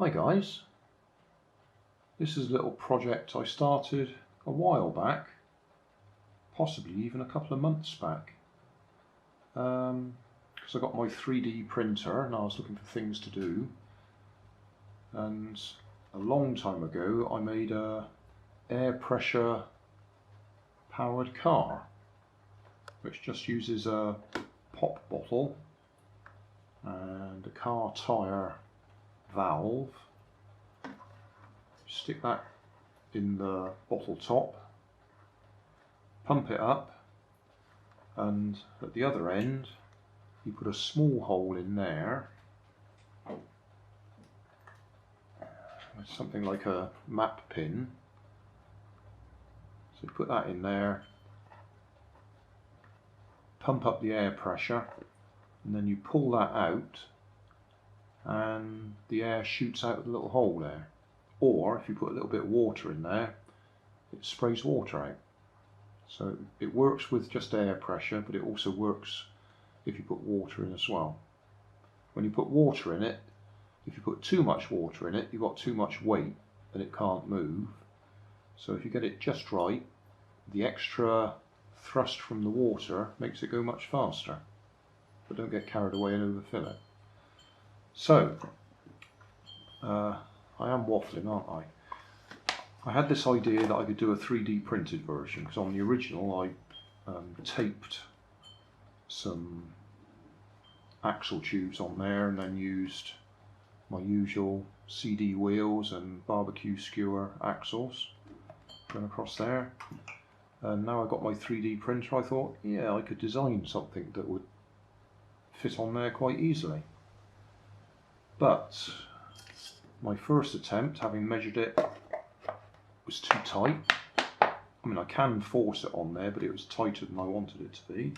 Hi guys, this is a little project I started a while back, possibly even a couple of months back, because I got my 3D printer and I was looking for things to do, and a long time ago I made a air pressure powered car which just uses a pop bottle and a car tyre valve. Stick that in the bottle top, pump it up, and at the other end you put a small hole in there, something like a map pin. So you put that in there, pump up the air pressure, and then you pull that out and the air shoots out of the little hole there. Or if you put a little bit of water in there, it sprays water out. So it works with just air pressure, but it also works if you put water in as well. When you put water in it, if you put too much water in it, you've got too much weight and it can't move. So if you get it just right, the extra thrust from the water makes it go much faster. But don't get carried away and overfill it. So, I am waffling, aren't I? I had this idea that I could do a 3D printed version, because on the original I taped some axle tubes on there and then used my usual CD wheels and barbecue skewer axles going across there. And now I've got my 3D printer, I thought, yeah, I could design something that would fit on there quite easily. But my first attempt, having measured it, was too tight. I mean, I can force it on there, but it was tighter than I wanted it to be.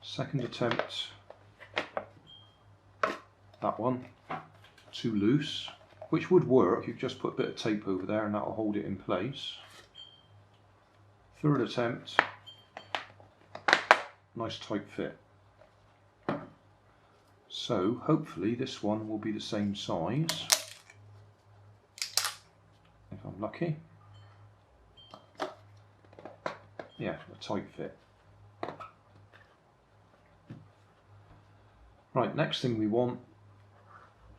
Second attempt, that one, too loose, which would work. You just put a bit of tape over there and that'll hold it in place. Third attempt, nice tight fit. So hopefully this one will be the same size, if I'm lucky. Yeah, a tight fit. Right, next thing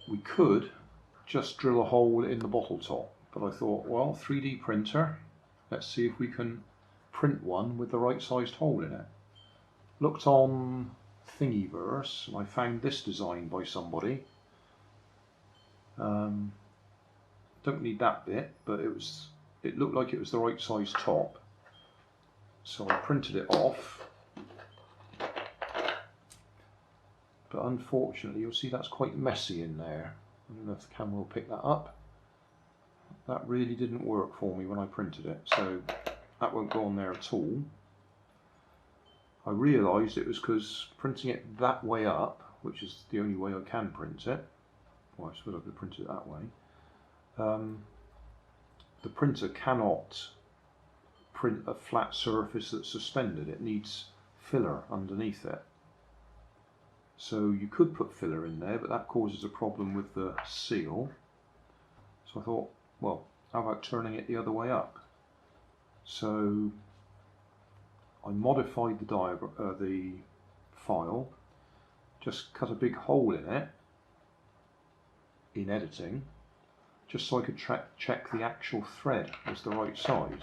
we could just drill a hole in the bottle top, but I thought, well, 3D printer, let's see if we can print one with the right sized hole in it. Looked on Thingiverse and I found this design by somebody. Don't need that bit, but it looked like it was the right size top, so I printed it off. But unfortunately you'll see that's quite messy in there. I don't know if the camera will pick that up. That really didn't work for me when I printed it, so that won't go on there at all. I realised it was because printing it that way up, which is the only way I can print it, well, I suppose I could print it that way, the printer cannot print a flat surface that's suspended. It needs filler underneath it. So you could put filler in there, but that causes a problem with the seal. So I thought, well, how about turning it the other way up? So I modified the diagram, the file, just cut a big hole in it in editing, just so I could check the actual thread was the right size.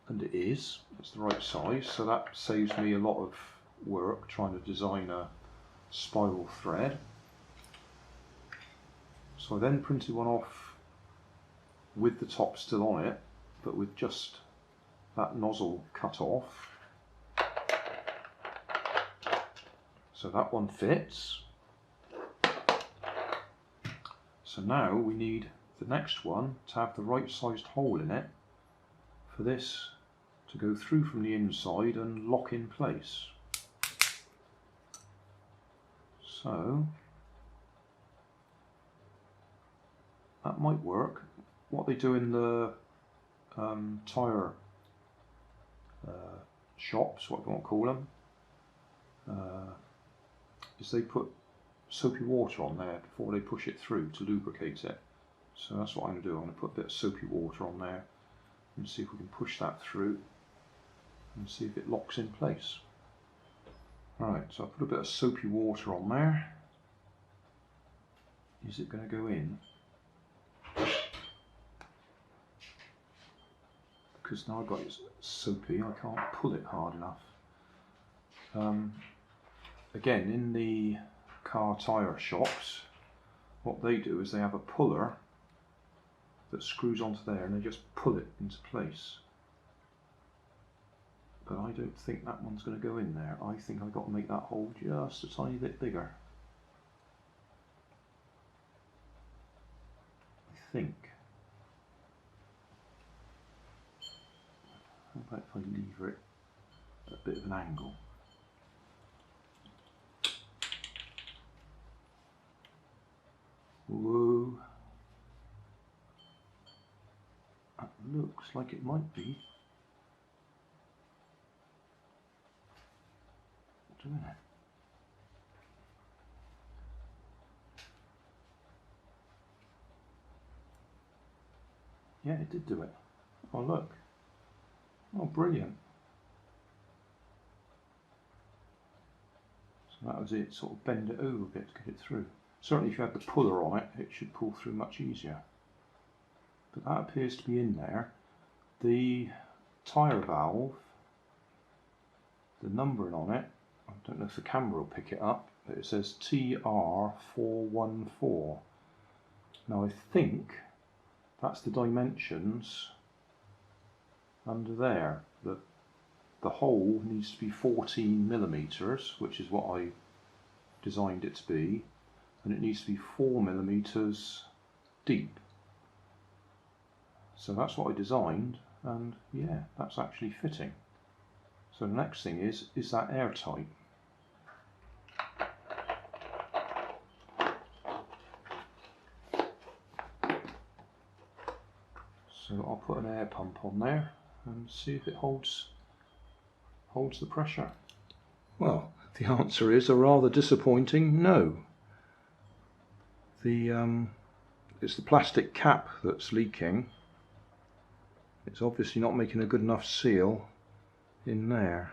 And it is, it's the right size, so that saves me a lot of work trying to design a spiral thread. So I then printed one off with the top still on it, but with just that nozzle cut off. So that one fits. So now we need the next one to have the right sized hole in it for this to go through from the inside and lock in place. So that might work. What they do in the tyre shops, what you want to call them, is they put soapy water on there before they push it through to lubricate it. So that's what I'm going to do. I'm going to put a bit of soapy water on there and see if we can push that through and see if it locks in place. Right, so I put a bit of soapy water on there. Is it going to go in? Because now I've got it soapy, I can't pull it hard enough. Again, in the car tyre shops, what they do is they have a puller that screws onto there and they just pull it into place. But I don't think that one's going to go in there. I think I've got to make that hole just a tiny bit bigger. I think. How about if I lever it at a bit of an angle? Whoa. That looks like it might be. Doing it. Yeah, it did do it. Oh look. Oh, brilliant. So that was it, sort of bend it over a bit to get it through. Certainly if you had the puller on it, it should pull through much easier. But that appears to be in there. The tyre valve, the numbering on it, I don't know if the camera will pick it up, but it says TR414. Now I think that's the dimensions under there. The hole needs to be 14 millimeters, which is what I designed it to be, and it needs to be 4 millimeters deep. So that's what I designed, and yeah, that's actually fitting. So the next thing is that airtight? So I'll put an air pump on there and see if it holds the pressure. Well, the answer is a rather disappointing no. It's the plastic cap that's leaking. It's obviously not making a good enough seal in there.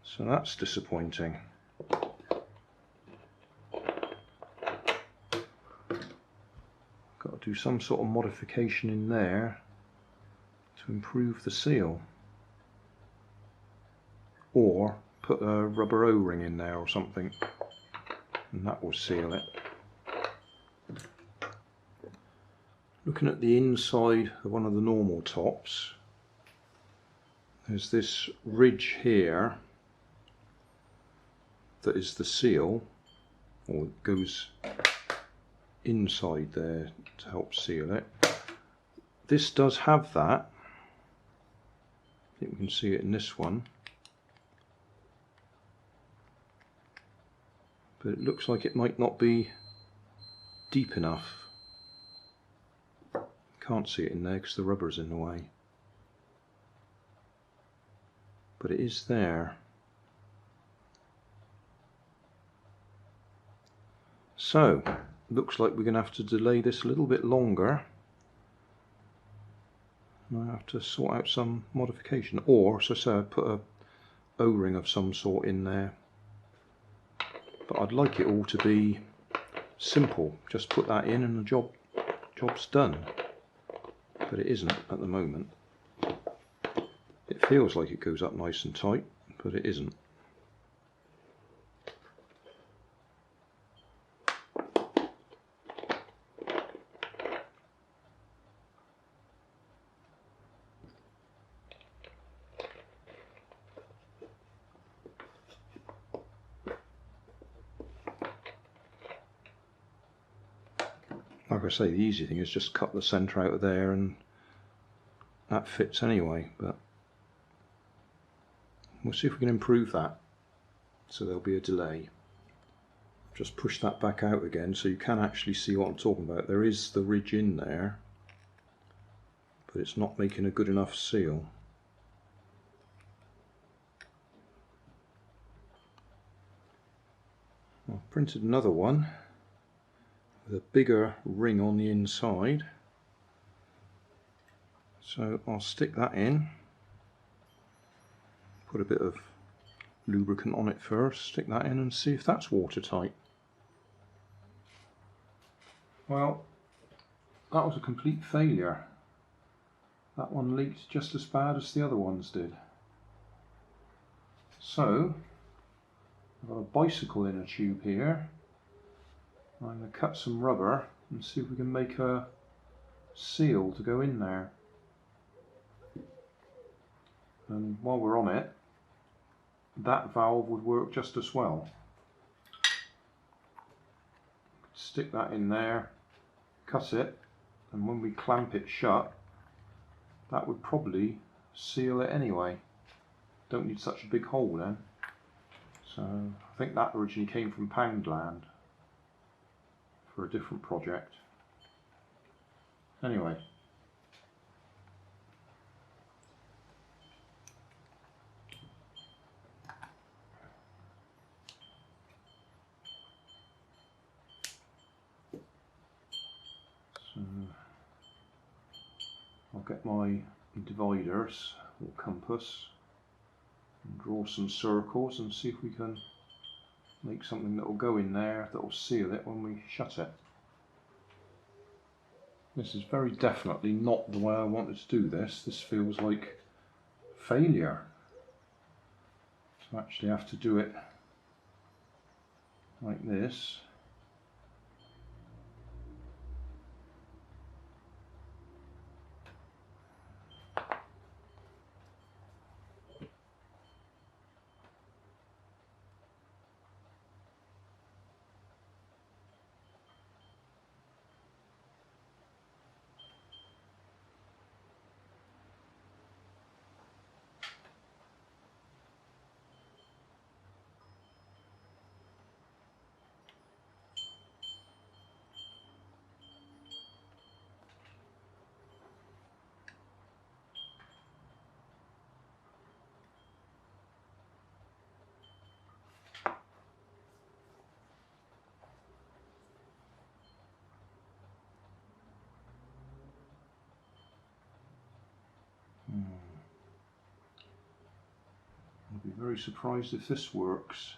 So that's disappointing. Got to do some sort of modification in there to improve the seal. Or put a rubber O-ring in there or something, and that will seal it. Looking at the inside of one of the normal tops, there's this ridge here that is the seal, or it goes inside there to help seal it. This does have that. I think we can see it in this one. But it looks like it might not be deep enough. Can't see it in there because the rubber's in the way. But it is there. So, looks like we're going to have to delay this a little bit longer. I have to sort out some modification, or, as I say, put a O-ring of some sort in there. But I'd like it all to be simple. Just put that in and the job's done. But it isn't at the moment. It feels like it goes up nice and tight, but it isn't. Like I say, the easy thing is just cut the centre out of there and that fits anyway, but we'll see if we can improve that so there'll be a delay. Just push that back out again so you can actually see what I'm talking about. There is the ridge in there, but it's not making a good enough seal. I've printed another one with a bigger ring on the inside, so I'll stick that in, put a bit of lubricant on it first, stick that in and see if that's watertight. Well, that was a complete failure. That one leaked just as bad as the other ones did. So, I've got a bicycle inner tube here. I'm going to cut some rubber and see if we can make a seal to go in there. And while we're on it, that valve would work just as well. Stick that in there, cut it, and when we clamp it shut, that would probably seal it anyway. Don't need such a big hole then. So I think that originally came from Poundland for a different project. Anyway. So I'll get my dividers or compass and draw some circles and see if we can make something that will go in there that will seal it when we shut it. This is very definitely not the way I wanted to do this. This feels like failure. So I actually have to do it like this. I'll be very surprised if this works.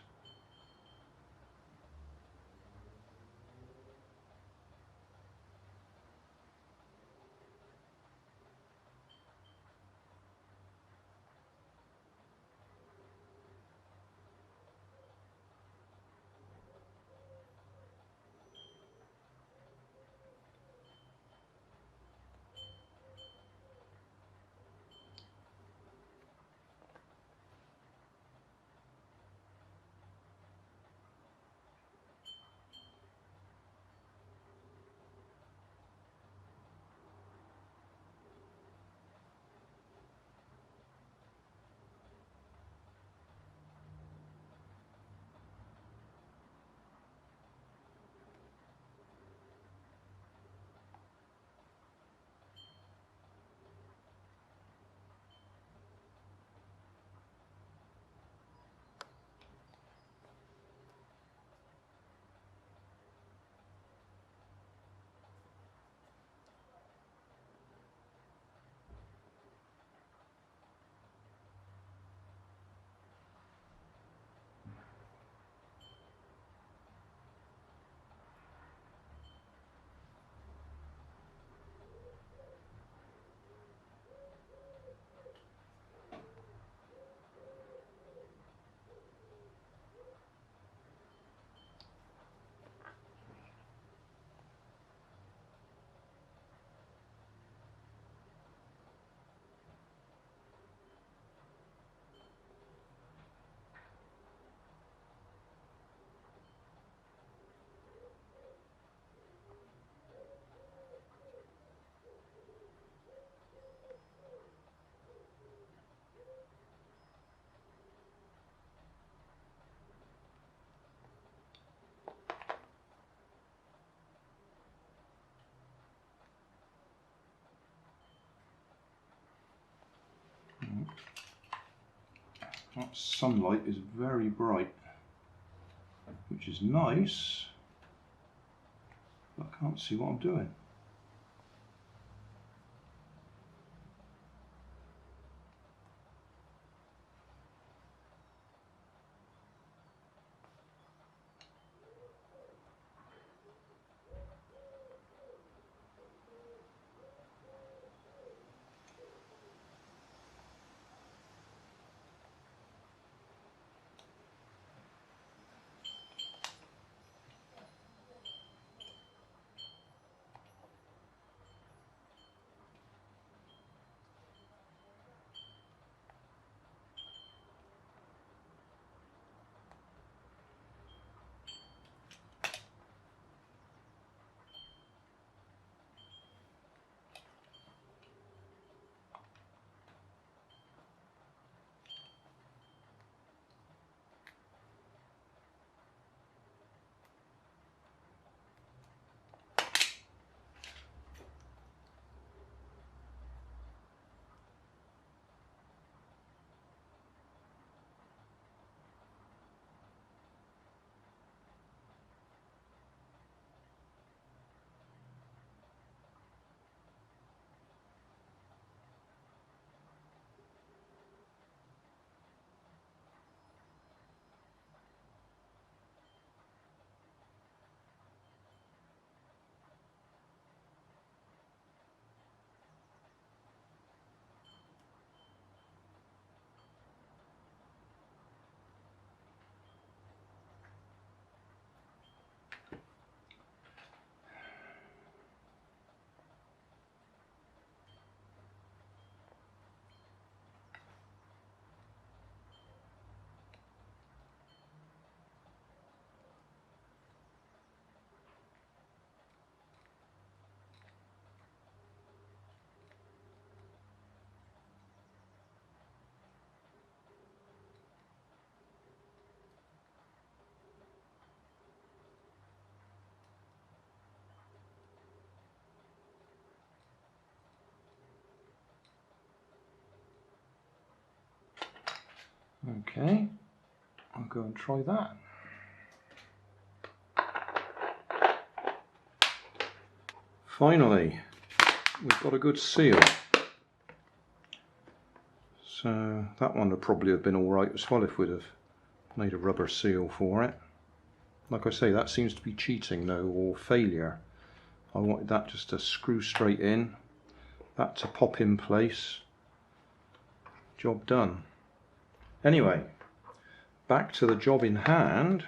That sunlight is very bright, which is nice, but I can't see what I'm doing. Okay, I'll go and try that. Finally, we've got a good seal. So that one would probably have been alright as well if we'd have made a rubber seal for it. Like I say, that seems to be cheating though, or failure. I wanted that just to screw straight in, that to pop in place. Job done. Anyway, back to the job in hand.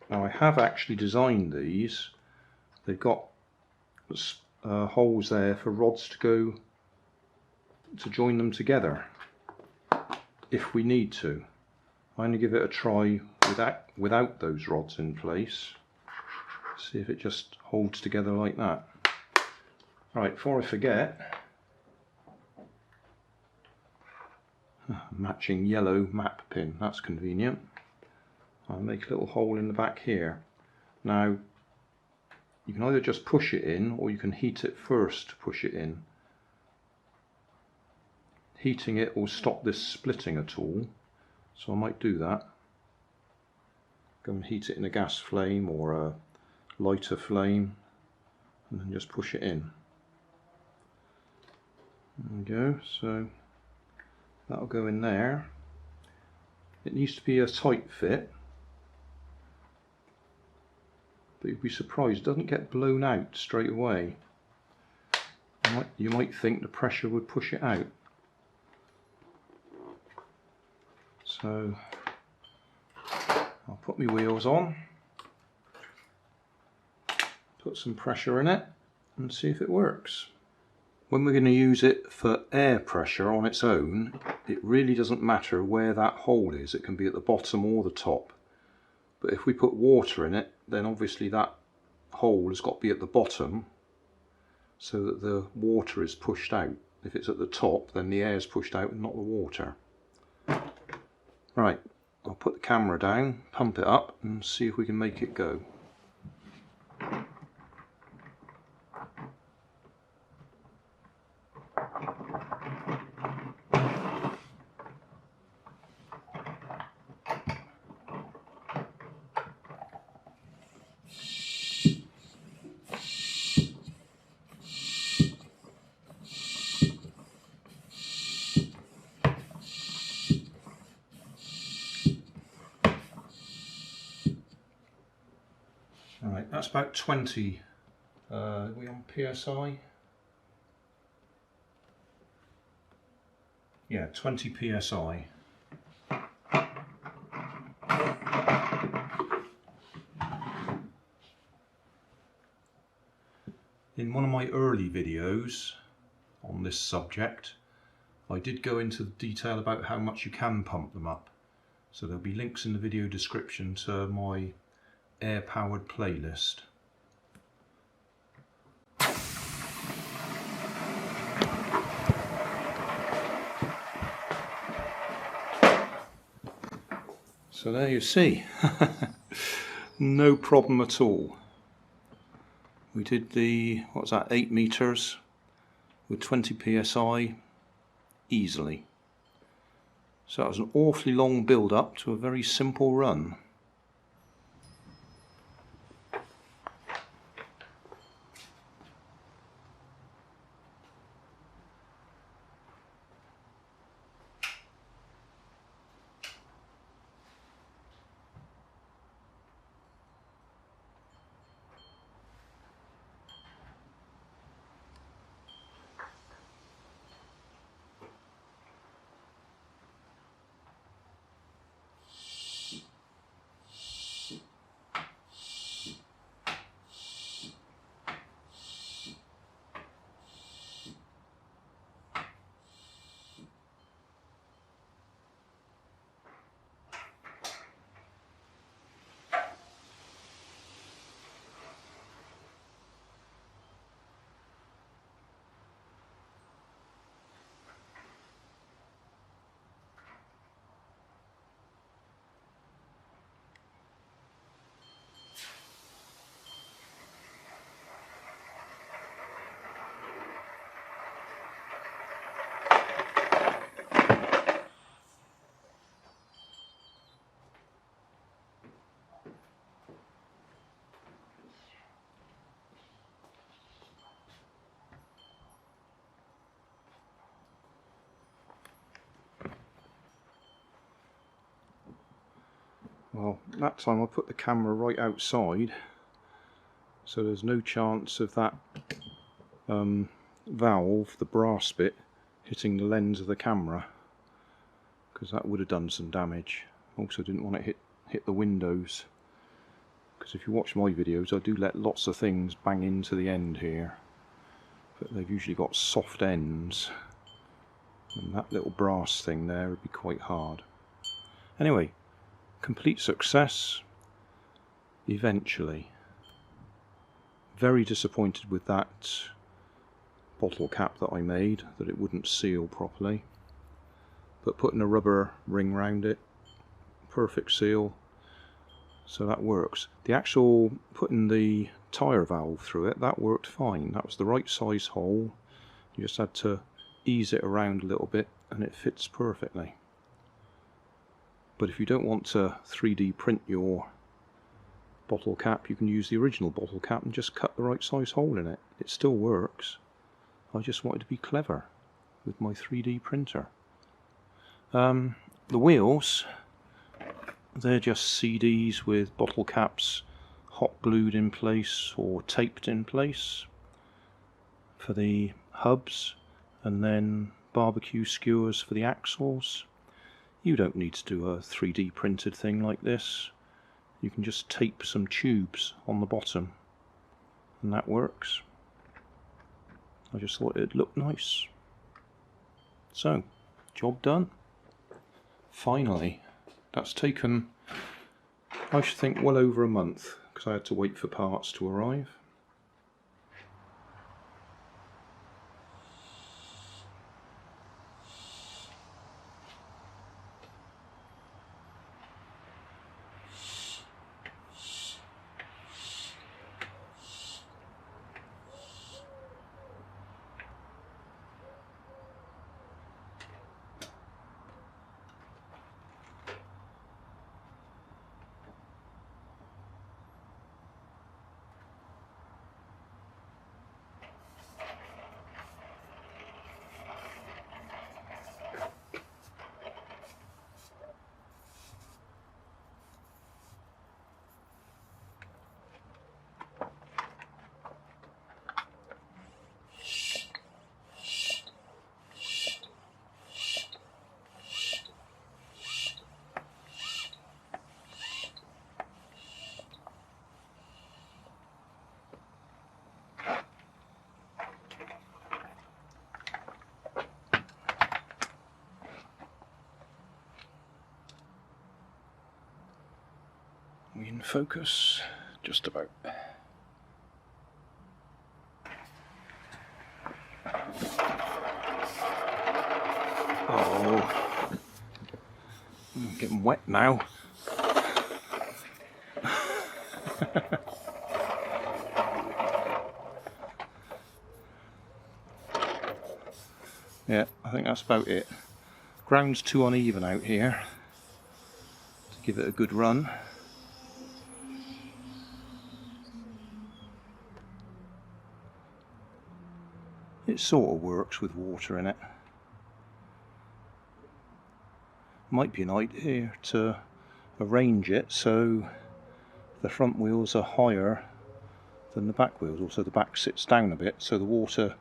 Now I have actually designed these. They've got holes there for rods to go to join them together if we need to. I'm going to give it a try without those rods in place. See if it just holds together like that. Right, before I forget, matching yellow map pin, that's convenient. I'll make a little hole in the back here. Now you can either just push it in or you can heat it first to push it in. Heating it will stop this splitting at all, so I might do that. Go and heat it in a gas flame or a lighter flame and then just push it in. There we go, so that'll go in there. It needs to be a tight fit, but you'd be surprised it doesn't get blown out straight away. You might think the pressure would push it out. So I'll put my wheels on, put some pressure in it and see if it works. When we're going to use it for air pressure on its own, it really doesn't matter where that hole is. It can be at the bottom or the top. But if we put water in it, then obviously that hole has got to be at the bottom so that the water is pushed out. If it's at the top, then the air is pushed out and not the water. Right, I'll put the camera down, pump it up and see if we can make it go. that's about 20. Are we on PSI? Yeah, 20 PSI. In one of my early videos on this subject, I did go into detail about how much you can pump them up. So there'll be links in the video description to my air-powered playlist. So there you see, no problem at all. We did the, what's that, 8 meters with 20 PSI easily. So that was an awfully long build up to a very simple run. Well, that time I put the camera right outside, so there's no chance of that valve, the brass bit, hitting the lens of the camera, because that would have done some damage. Also didn't want it hit the windows, because if you watch my videos I do let lots of things bang into the end here, but they've usually got soft ends, and that little brass thing there would be quite hard. Anyway, complete success eventually. Very disappointed with that bottle cap that I made, that it wouldn't seal properly, but putting a rubber ring round it, perfect seal, so that works. The actual putting the tyre valve through it, that worked fine. That was the right size hole, you just had to ease it around a little bit and it fits perfectly. But if you don't want to 3D print your bottle cap, you can use the original bottle cap and just cut the right size hole in it. It still works. I just wanted to be clever with my 3D printer. The wheels, they're just CDs with bottle caps hot glued in place or taped in place for the hubs, and then barbecue skewers for the axles. You don't need to do a 3D printed thing like this. You can just tape some tubes on the bottom and that works. I just thought it'd look nice. So, job done. Finally. That's taken, I should think, well over a month, because I had to wait for parts to arrive. we in focus? Just about. Oh, I'm getting wet now. Yeah, I think that's about it. Ground's too uneven out here to give it a good run. It sort of works with water in it. Might be an idea to arrange it so the front wheels are higher than the back wheels, also the back sits down a bit so the water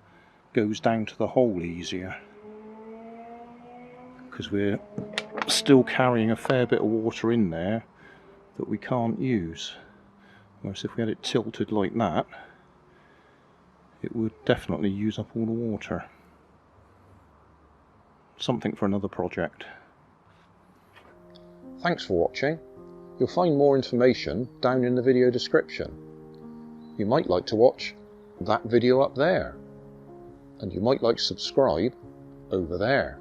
goes down to the hole easier, because we're still carrying a fair bit of water in there that we can't use. Whereas if we had it tilted like that, it would definitely use up all the water. Something for another project. Thanks for watching. You'll find more information down in the video description. You might like to watch that video up there, and you might like to subscribe over there.